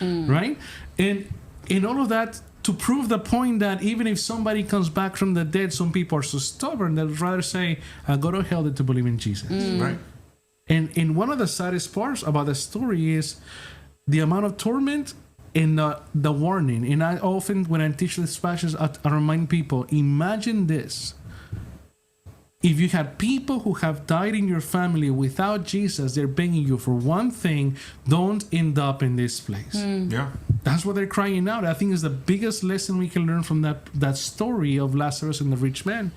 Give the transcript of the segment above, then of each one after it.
right? And in all of that, to prove the point that even if somebody comes back from the dead, some people are so stubborn that would rather say, I go to hell than to believe in Jesus. Right. And one of the saddest parts about the story is the amount of torment and the warning. And I often, when I teach this passage, I remind people, imagine this. If you had people who have died in your family without Jesus, they're begging you for one thing: don't end up in this place. Yeah. That's what they're crying out. I think is the biggest lesson we can learn from that story of Lazarus and the rich man.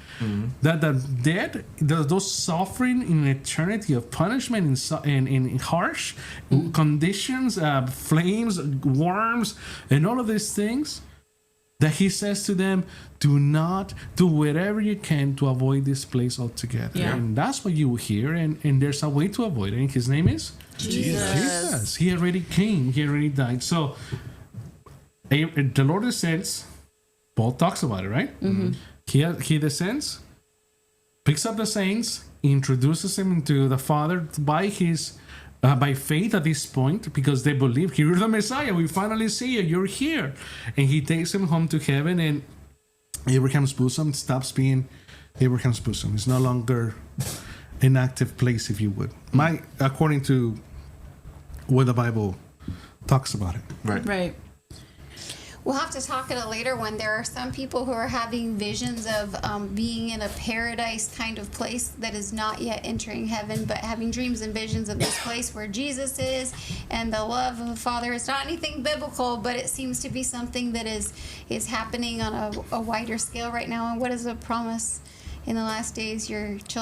That the dead, those suffering in eternity of punishment in harsh conditions, flames, worms, and all of these things, that he says to them, do not do whatever you can to avoid this place altogether. Yeah. And that's what you will hear. And there's a way to avoid it. And his name is? Jesus. He already came. He already died. So the Lord descends. Paul talks about it, right? He descends, picks up the saints, introduces them into the Father by his by faith at this point, because they believe you're the Messiah. We finally see you. You're here. And he takes them home to heaven, and Abraham's bosom stops being Abraham's bosom. It's no longer an active place, if you would. According to what the Bible talks about it. Right. We'll have to talk at a later one. There are some people who are having visions of being in a paradise kind of place that is not yet entering heaven, but having dreams and visions of this place where Jesus is and the love of the Father. It's not anything biblical, but it seems to be something that is happening on a wider scale right now. And what is a promise in the last days? Your children